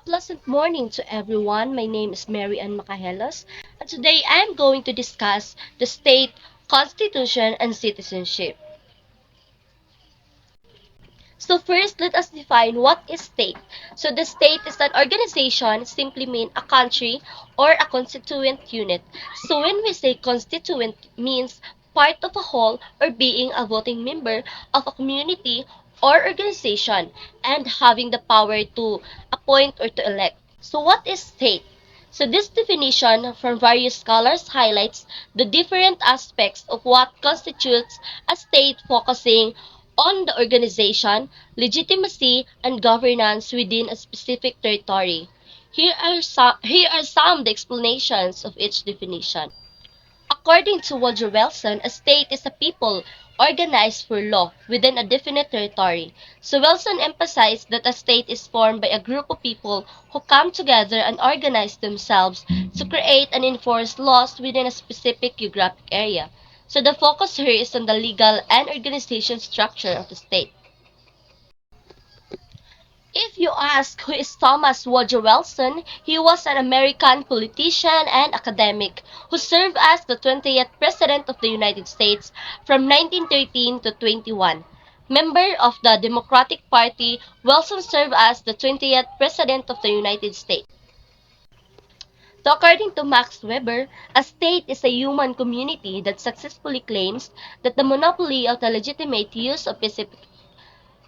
pleasant morning to everyone. My name is Mary Ann Macahelos, and today I am going to discuss the state, constitution, and citizenship. So first, let us define what is state. So the state is an organization, simply mean a country or a constituent unit. So when we say constituent means part of a whole or being a voting member of a community or organization and having the power to appoint or to elect. So what is state? So this definition from various scholars highlights the different aspects of what constitutes a state, focusing on the organization, legitimacy, and governance within a specific territory. Here are some of the explanations of each definition. According to Woodrow Wilson, a state is a people organized for law within a definite territory. So Wilson emphasized that a state is formed by a group of people who come together and organize themselves to create and enforce laws within a specific geographic area. So the focus here is on the legal and organization structure of the state. If you ask who is Thomas Woodrow Wilson, he was an American politician and academic who served as the 20th President of the United States from 1913 to 21. Member of the Democratic Party, Wilson served as the 20th President of the United States. So according to Max Weber, a state is a human community that successfully claims that the monopoly of the legitimate use of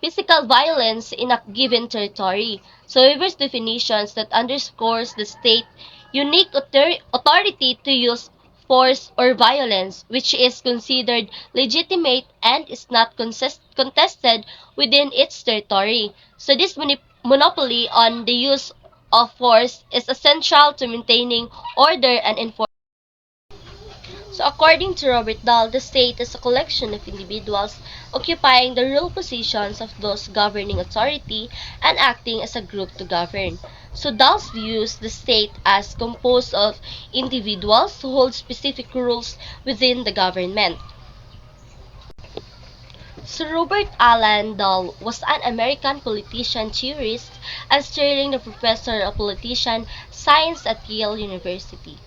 physical violence in a given territory. So Weber's definitions that underscores the state unique authority to use force or violence, which is considered legitimate and is not contested within its territory. So this monopoly on the use of force is essential to maintaining order and enforcement. So according to Robert Dahl, the state is a collection of individuals occupying the role positions of those governing authority and acting as a group to govern. So Dahl views the state as composed of individuals who hold specific roles within the government. So Robert Alan Dahl was an American politician theorist and Sterling the professor of politician science at Yale University.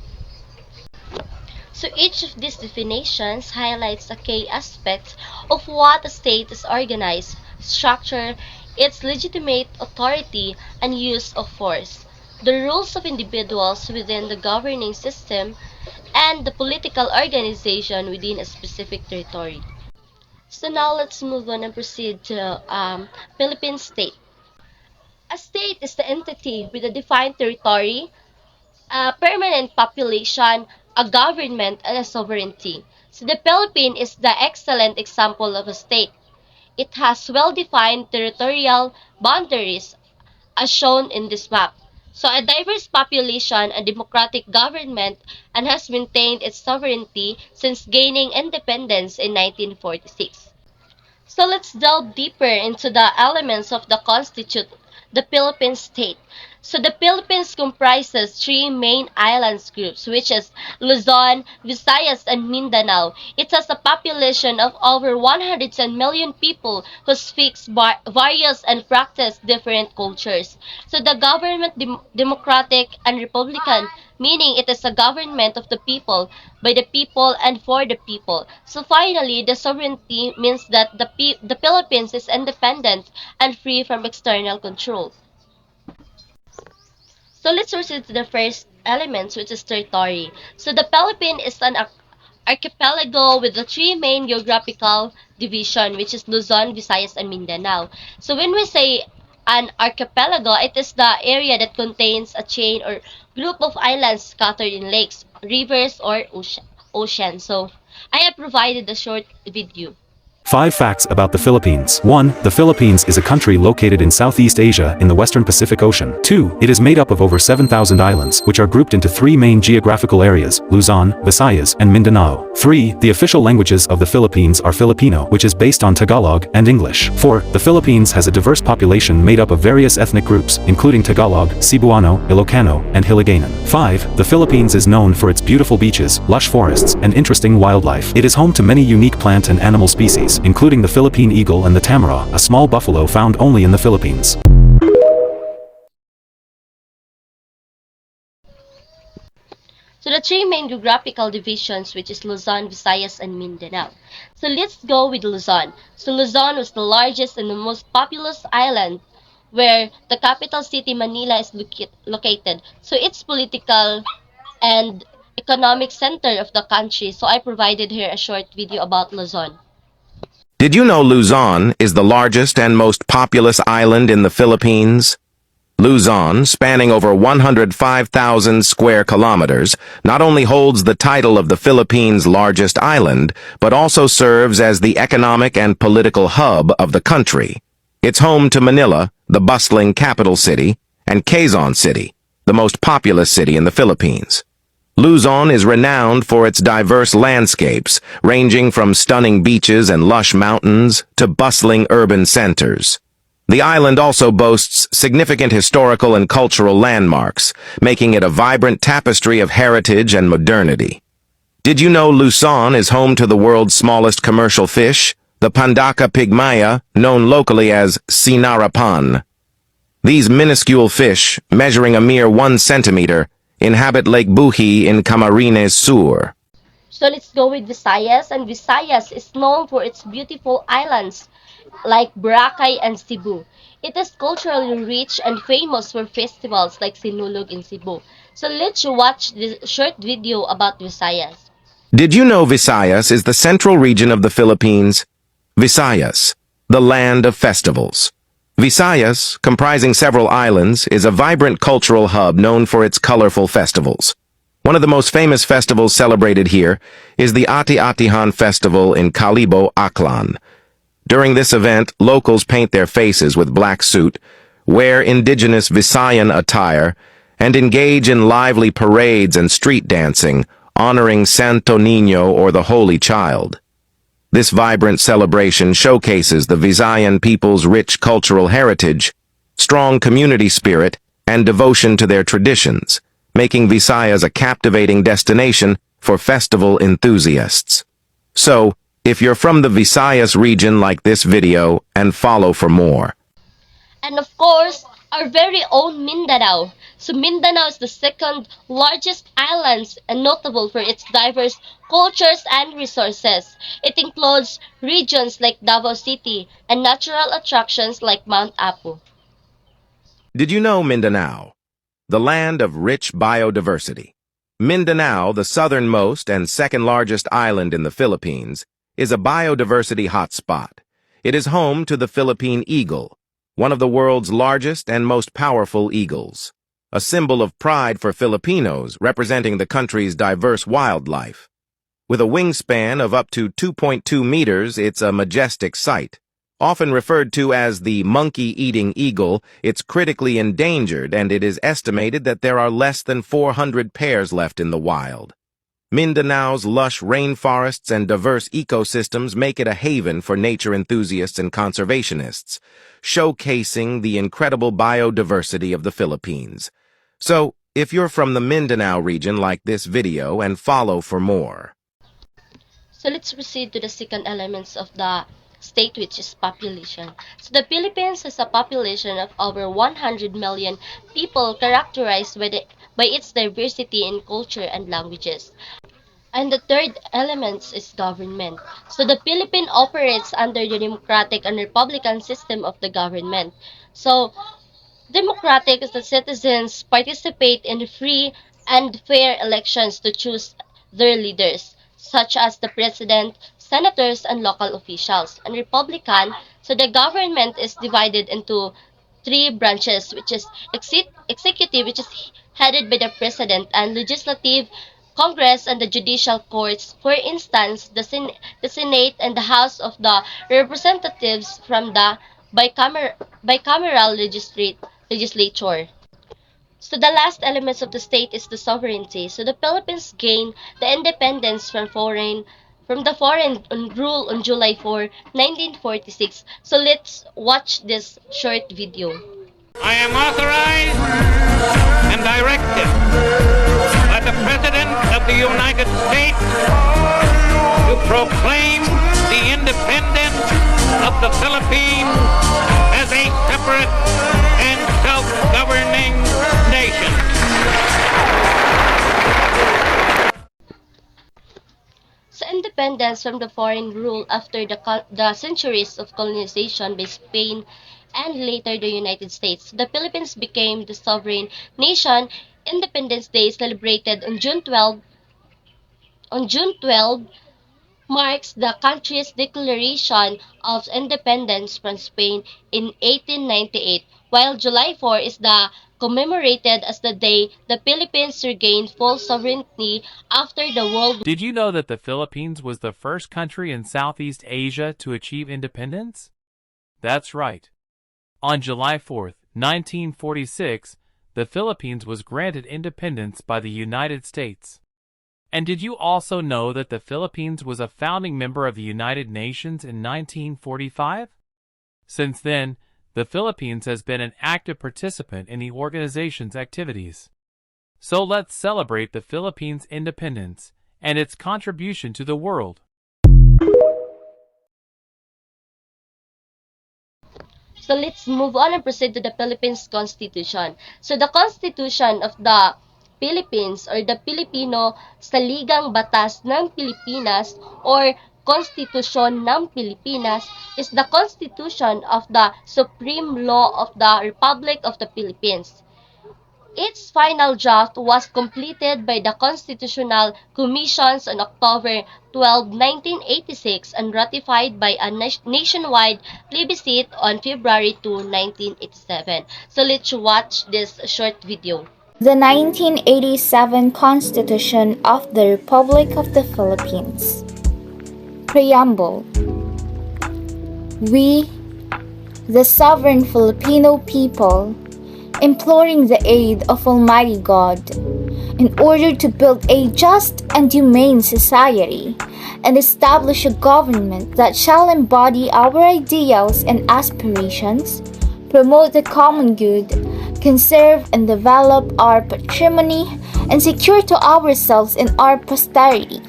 So each of these definitions highlights a key aspect of what a state is organized, structure, its legitimate authority, and use of force, the rules of individuals within the governing system, and the political organization within a specific territory. So now let's move on and proceed to Philippine state. A state is the entity with a defined territory, a permanent population, a government, and a sovereignty. So the Philippines is the excellent example of a state. It has well-defined territorial boundaries as shown in this map. So a diverse population, a democratic government, and has maintained its sovereignty since gaining independence in 1946. So let's delve deeper into the elements of the constitute the Philippine state. So the Philippines comprises three main islands groups, which is Luzon, Visayas, and Mindanao. It has a population of over 110 million people who speak various and practice different cultures. So the government democratic and republican, meaning it is a government of the people, by the people, and for the people. So finally, the sovereignty means that the Philippines is independent and free from external control. So let's proceed to the first element, which is territory. So the Philippines is an archipelago with the three main geographical division, which is Luzon, Visayas, and Mindanao. So when we say an archipelago, it is the area that contains a chain or group of islands scattered in lakes, rivers, or ocean. So I have provided a short video. 5 facts about the Philippines. 1. The Philippines is a country located in Southeast Asia in the Western Pacific Ocean. 2. It is made up of over 7,000 islands, which are grouped into 3 main geographical areas, Luzon, Visayas, and Mindanao. 3. The official languages of the Philippines are Filipino, which is based on Tagalog, and English. 4. The Philippines has a diverse population made up of various ethnic groups, including Tagalog, Cebuano, Ilocano, and Hiligaynon. 5. The Philippines is known for its beautiful beaches, lush forests, and interesting wildlife. It is home to many unique plant and animal species, including the Philippine eagle and the tamaraw, a small buffalo found only in the Philippines. the three main geographical divisions, which is Luzon, Visayas, and Mindanao. So let's go with Luzon. So Luzon was the largest and the most populous island where the capital city Manila is located. So it's political and economic center of the country. So I provided here a short video about Luzon. Did you know Luzon is the largest and most populous island in the Philippines? Luzon, spanning over 105,000 square kilometers, not only holds the title of the Philippines' largest island, but also serves as the economic and political hub of the country. It's home to Manila, the bustling capital city, and Quezon City, the most populous city in the Philippines. Luzon is renowned for its diverse landscapes, ranging from stunning beaches and lush mountains to bustling urban centers. The island also boasts significant historical and cultural landmarks, making it a vibrant tapestry of heritage and modernity. Did you know Luzon is home to the world's smallest commercial fish, the Pandaka pygmaea, known locally as sinarapan? These minuscule fish, measuring a mere 1 centimeter, inhabit Lake Buhi in Camarines Sur. So let's go with Visayas, and Visayas is known for its beautiful islands like Boracay and Cebu. It is culturally rich and famous for festivals like Sinulog in Cebu. So let's watch this short video about Visayas. Did you know Visayas is the central region of the Philippines? Visayas, the land of festivals. Visayas, comprising several islands, is a vibrant cultural hub known for its colorful festivals. One of the most famous festivals celebrated here is the Ati-Atihan Festival in Calibo, Aklan. During this event, locals paint their faces with black soot, wear indigenous Visayan attire, and engage in lively parades and street dancing, honoring Santo Niño or the Holy Child. This vibrant celebration showcases the Visayan people's rich cultural heritage, strong community spirit, and devotion to their traditions, making Visayas a captivating destination for festival enthusiasts. So, if you're from the Visayas region, like this video and follow for more. And of course, our very own Mindanao. So Mindanao is the second largest island and notable for its diverse cultures and resources. It includes regions like Davao City and natural attractions like Mount Apu. Did you know Mindanao, the land of rich biodiversity? Mindanao, the southernmost and second largest island in the Philippines, is a biodiversity hotspot. It is home to the Philippine eagle, one of the world's largest and most powerful eagles, a symbol of pride for Filipinos representing the country's diverse wildlife. With a wingspan of up to 2.2 meters, it's a majestic sight. Often referred to as the monkey-eating eagle, it's critically endangered, and it is estimated that there are less than 400 pairs left in the wild. Mindanao's lush rainforests and diverse ecosystems make it a haven for nature enthusiasts and conservationists, showcasing the incredible biodiversity of the Philippines. So, if you're from the Mindanao region, like this video and follow for more. So let's proceed to the second elements of the state, which is population. So the Philippines has a population of over 100 million people, characterized by its diversity in culture and languages. And the third element is government. So the Philippines operates under the democratic and republican system of the government. So democratic is the citizens participate in free and fair elections to choose their leaders, such as the president, senators, and local officials. And republican, so the government is divided into three branches, which is executive, which is headed by the president, and legislative, Congress, and the judicial courts. For instance, the Senate and the House of the Representatives from the bicameral legislature. So the last elements of the state is the sovereignty. So the Philippines gained the independence from the foreign rule on July 4, 1946. So let's watch this short video. I am authorized and directed by the President of the United States to proclaim the independence of the Philippines as a separate and self-governing nation. independence from the foreign rule after the centuries of colonization by Spain and later the United States, the Philippines became the sovereign nation. Independence Day, celebrated on June 12, marks the country's declaration of independence from Spain in 1898, while July 4 is commemorated as the day the Philippines regained full sovereignty after the World. Did you know that the Philippines was the first country in Southeast Asia to achieve independence? That's right. On July 4th, 1946, the Philippines was granted independence by the United States. And did you also know that the Philippines was a founding member of the United Nations in 1945? Since then, the Philippines has been an active participant in the organization's activities. So let's celebrate the Philippines' independence and its contribution to the world. So let's move on and proceed to the Philippines Constitution. So the Constitution of the Philippines or the Pilipino Saligang Batas ng Pilipinas or Konstitusyon ng Pilipinas is the constitution of the supreme law of the Republic of the Philippines. Its final draft was completed by the Constitutional Commissions on October 12, 1986 and ratified by a nationwide plebiscite on February 2, 1987. So let's watch this short video. The 1987 Constitution of the Republic of the Philippines. Preamble. We, the sovereign Filipino people, imploring the aid of Almighty God, in order to build a just and humane society, and establish a government that shall embody our ideals and aspirations, promote the common good, conserve and develop our patrimony, and secure to ourselves and our posterity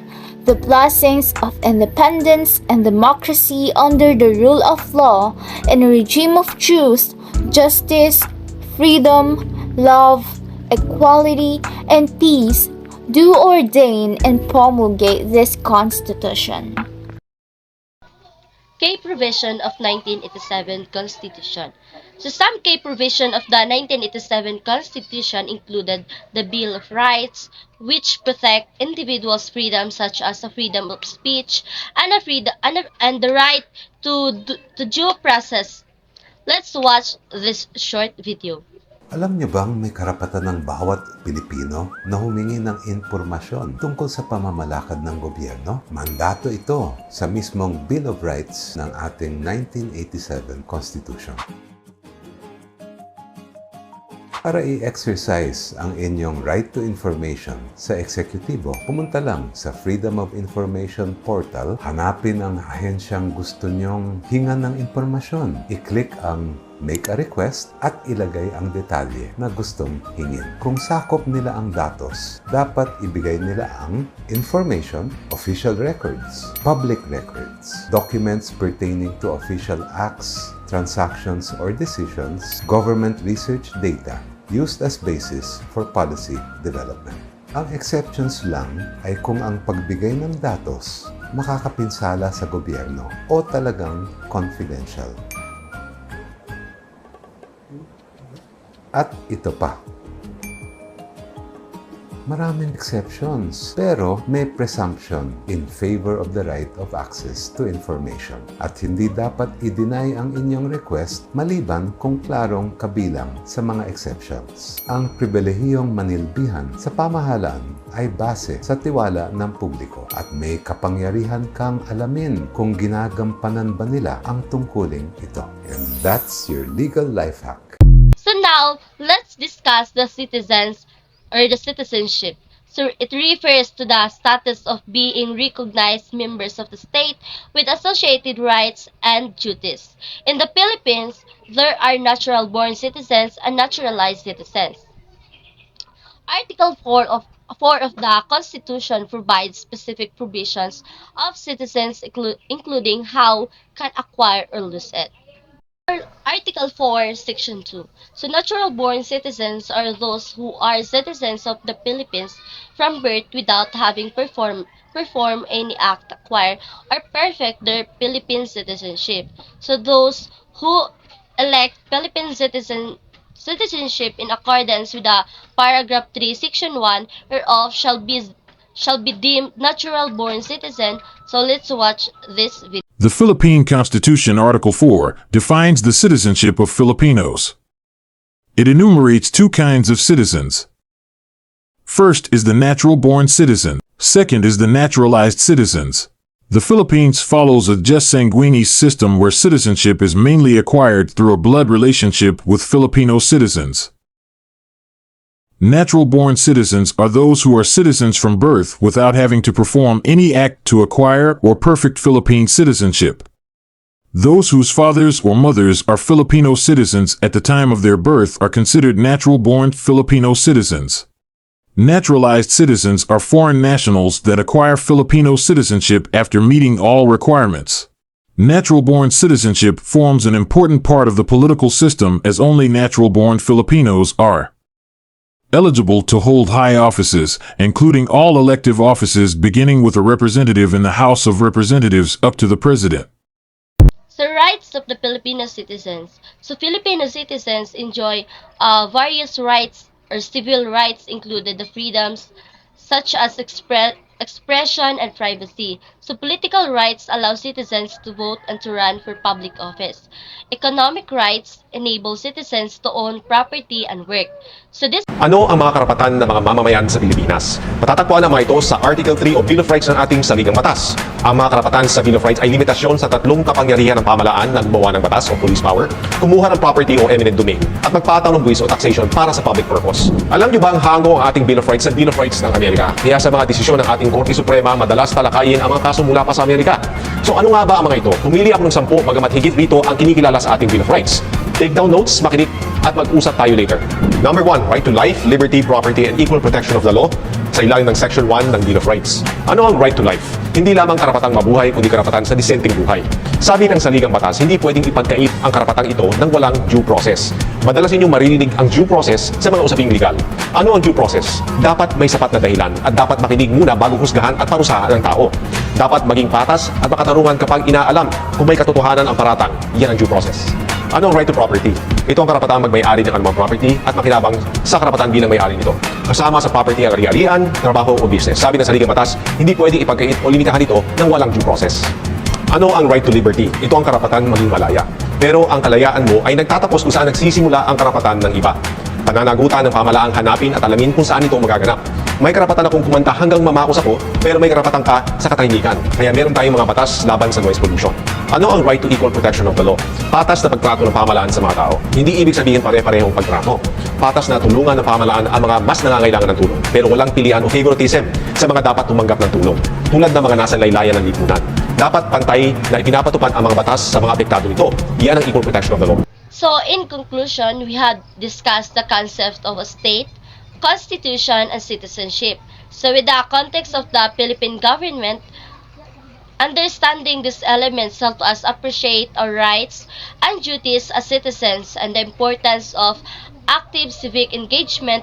the blessings of independence and democracy under the rule of law and a regime of truth, justice, freedom, love, equality, and peace, do ordain and promulgate this Constitution. Key provision of 1987 Constitution. So some key provision of the 1987 Constitution included the Bill of Rights, which protect individuals' freedoms such as the freedom of speech and the right to due process. Let's watch this short video. Alam niyo bang may karapatan ng bawat Pilipino na humingi ng impormasyon tungkol sa pamamalakad ng gobyerno? Mandato ito sa mismong Bill of Rights ng ating 1987 Constitution. Para i-exercise ang inyong right to information sa eksekutibo, pumunta lang sa Freedom of Information portal, hanapin ang ahensyang gusto nyong hingan ng impormasyon. I-click ang Make a Request at ilagay ang detalye na gustong hingin. Kung sakop nila ang datos, dapat ibigay nila ang information, official records, public records, documents pertaining to official acts, transactions or decisions, government research data, used as basis for policy development. Ang exceptions lang ay kung ang pagbigay ng datos makakapinsala sa gobyerno o talagang confidential. At ito pa. Maraming exceptions, pero may presumption in favor of the right of access to information. At hindi dapat i-deny ang inyong request maliban kung klarong kabilang sa mga exceptions. Ang pribilehiyong manilbihan sa pamahalaan ay base sa tiwala ng publiko at may kapangyarihan kang alamin kung ginagampanan ba nila ang tungkuling ito. And that's your legal life hack. So now, let's discuss the citizens or the citizenship. So it refers to the status of being recognized members of the state with associated rights and duties. In the Philippines, there are natural-born citizens and naturalized citizens. Article 4 of the Constitution provides specific provisions of citizens including how can acquire or lose it. Article 4, Section 2. So natural-born citizens are those who are citizens of the Philippines from birth without having perform any act, acquire, or perfect their Philippine citizenship. So those who elect Philippine citizenship in accordance with the paragraph 3, section 1 whereof shall be deemed natural born citizen. So let's watch this video. The Philippine Constitution, Article 4, defines the citizenship of Filipinos. It enumerates two kinds of citizens. First is the natural-born citizen. Second is the naturalized citizens. The Philippines follows a jus sanguinis system where citizenship is mainly acquired through a blood relationship with Filipino citizens. Natural-born citizens are those who are citizens from birth without having to perform any act to acquire or perfect Philippine citizenship. Those whose fathers or mothers are Filipino citizens at the time of their birth are considered natural-born Filipino citizens. Naturalized citizens are foreign nationals that acquire Filipino citizenship after meeting all requirements. Natural-born citizenship forms an important part of the political system as only natural-born Filipinos are eligible to hold high offices, including all elective offices beginning with a representative in the House of Representatives up to the President. So rights of the Filipino citizens. So Filipino citizens enjoy various rights or civil rights included the freedoms such as expression and privacy. So political rights allow citizens to vote and to run for public office. Economic rights enable citizens to own property and work. So this Ano ang mga karapatan ng mga mamamayan sa Pilipinas? Matatagpuan ang mga ito sa Article 3 o Bill of Rights ng ating saligang batas. Ang mga karapatan sa Bill of Rights ay limitasyon sa tatlong kapangyarihan ng pamahalaan na gumawa ng batas o police power, kumuha ng property o eminent domain, at magpataw ng buwis o taxation para sa public purpose. Alam niyo ba ang hango ang ating Bill of Rights sa Bill of Rights ng Amerika? Kaya sa mga desisyon ng ating Korte Suprema, madalas talakayin ang mga kaso mula pa sa Amerika. So ano nga ba ang mga ito? Pumili ako ng 10 bagamat higit rito ang kinikilala sa ating Bill of Rights. Take down notes, makinig, at mag-usap tayo later. Number 1, right to life, liberty, property, and equal protection of the law sa ilalim ng Section 1 ng Bill of Rights. Ano ang right to life? Hindi lamang karapatang mabuhay, kundi karapatan sa disenteng buhay. Sabi ng saligang batas, hindi pwedeng ipagkait ang karapatang ito ng walang due process. Madalas ninyong maririnig ang due process sa mga usaping legal. Ano ang due process? Dapat may sapat na dahilan at dapat makinig muna bago husgahan at parusahan ng tao. Dapat maging patas at makatarungan kapag inaalam kung may katotohanan ang paratang. Yan ang due process. Ano ang right to property? Ito ang karapatang magmay-ari ng anumang property at makinabang sa karapatan bilang may-ari nito. Kasama sa property ang ari-arian, trabaho o business. Sabi ng saligang batas, hindi pwedeng ipagkait o limitahan ito ng walang due process. Ano ang right to liberty? Ito ang karapatan maging malaya. Pero ang kalayaan mo ay nagtatapos kung saan nagsisimula ang karapatan ng iba. Pananagutan ng pamalaang hanapin at alamin kung saan ito magaganap. May karapatan akong kumanta hanggang mamakos ako, pero may karapatan ka sa katahimikan. Kaya meron tayong mga batas laban sa noise pollution. Ano ang right to equal protection of the law? Patas na pagtrato ng pamahalaan sa mga tao. Hindi ibig sabihin pare-parehong pagtrato. Patas na tulungan ng pamahalaan ang mga mas nangangailangan ng tulong, pero walang pilian o favoritism sa mga dapat tumanggap ng tulong, tulad ng mga nasa laylayan ng lipunan. Dapat pantay na ipinapatupad ang mga batas sa mga apektado nito. Iyan ang equal protection of the law. So, in conclusion, we had discussed the concept of a state, constitution, and citizenship. So, with the context of the Philippine government, understanding these elements help us appreciate our rights and duties as citizens and the importance of active civic engagement